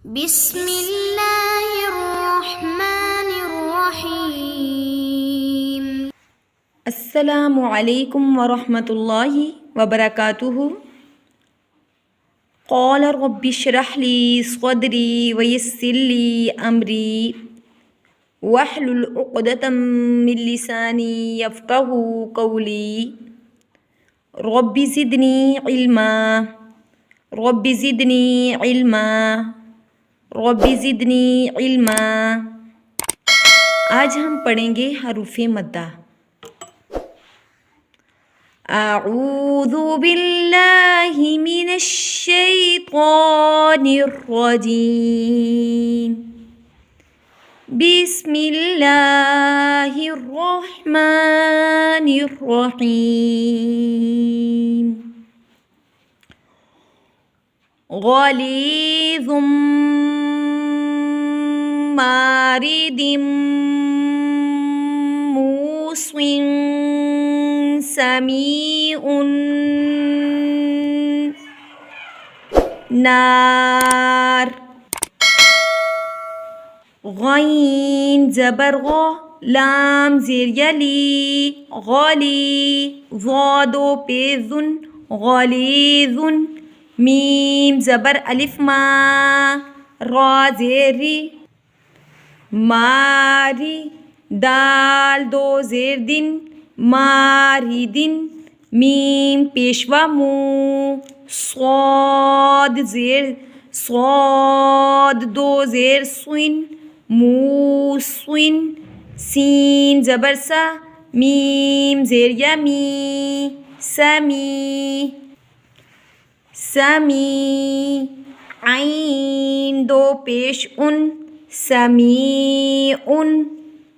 بسم اللہ الرحمن الرحیم۔ السلام علیکم ورحمۃ اللہ وبرکاتہ۔ قال رب اشرح لی صدری ویسر لی امری واحلل عقدۃ من لسانی یفقہوا قولی۔ رب زدنی علما رب زدنی علما رب زدنی علما۔ آج ہم پڑھیں گے حروف مدہ۔ اعوذ باللہ من الشیطان الرجیم، بسم اللہ الرحمن الرحیم۔ غلیظ مارد موصٍ سمیع نار۔ غین زبر غ، لام زیر یلی، غلی، ضاد و پیش ذن، غلیظ۔ میم زبر الف ما، را زیر ری، ماری۔ دال دو زیر دن، ماردن۔ میم پیشوا مو، صاد زیر صاد دو زیر سین، موسن۔ سین زبر سا، میم زیر یمی، سمی سمی۔ عین دو پیش ان، سمیع۔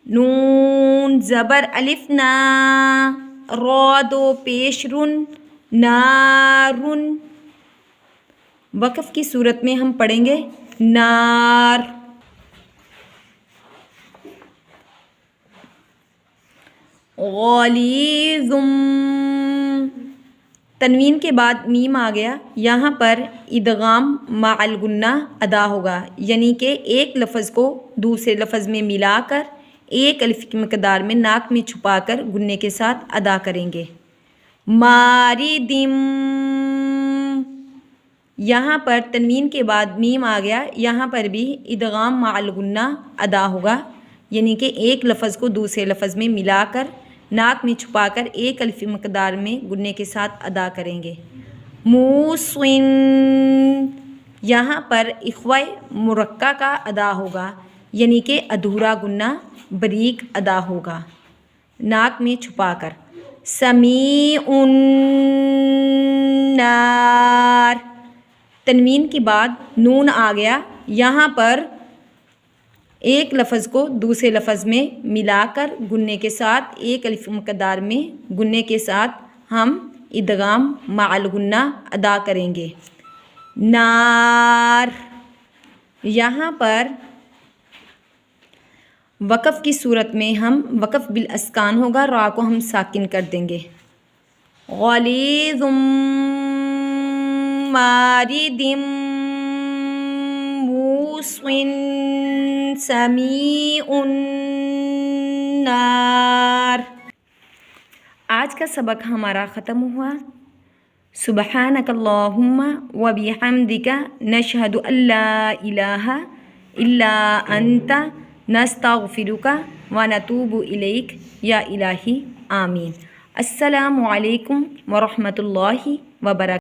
نون زبر الف نا، را دو پیش رن، نارن۔ وقف کی صورت میں ہم پڑھیں گے نار۔ غلیظ، تنوین کے بعد میم آ گیا، یہاں پر ادغام مع الغنہ ادا ہوگا، یعنی کہ ایک لفظ کو دوسرے لفظ میں ملا کر ایک الف کی مقدار میں ناک میں چھپا کر غنے کے ساتھ ادا کریں گے۔ ماردم، یہاں پر تنوین کے بعد میم آ گیا، یہاں پر بھی ادغام مع الغنہ ادا ہوگا، یعنی کہ ایک لفظ کو دوسرے لفظ میں ملا کر ناک میں چھپا کر ایک الف مقدار میں غنے کے ساتھ ادا کریں گے۔ موسن، یہاں پر اخوہ مرکہ کا ادا ہوگا، یعنی کہ ادھورا غنہ باریک ادا ہوگا ناک میں چھپا کر۔ سمیع نار، تنوین کے بعد نون آ گیا، یہاں پر ایک لفظ کو دوسرے لفظ میں ملا کر غنے کے ساتھ ایک الف مقدار میں غنے کے ساتھ ہم ادغام مع الغنہ ادا کریں گے۔ نار، یہاں پر وقف کی صورت میں ہم وقف بالاسکان ہوگا، را کو ہم ساکن کر دیں گے۔ غلیظ مارد موصٍ سمیع نار۔ آج کا سبق ہمارا ختم ہوا۔ سبحانک اللہم و بحمدک نشہد ان لا الہ الا انت نستغفرک و نتوب الیک یا الہی آمین۔ السلام علیکم ورحمۃ اللہ وبرکاتہ۔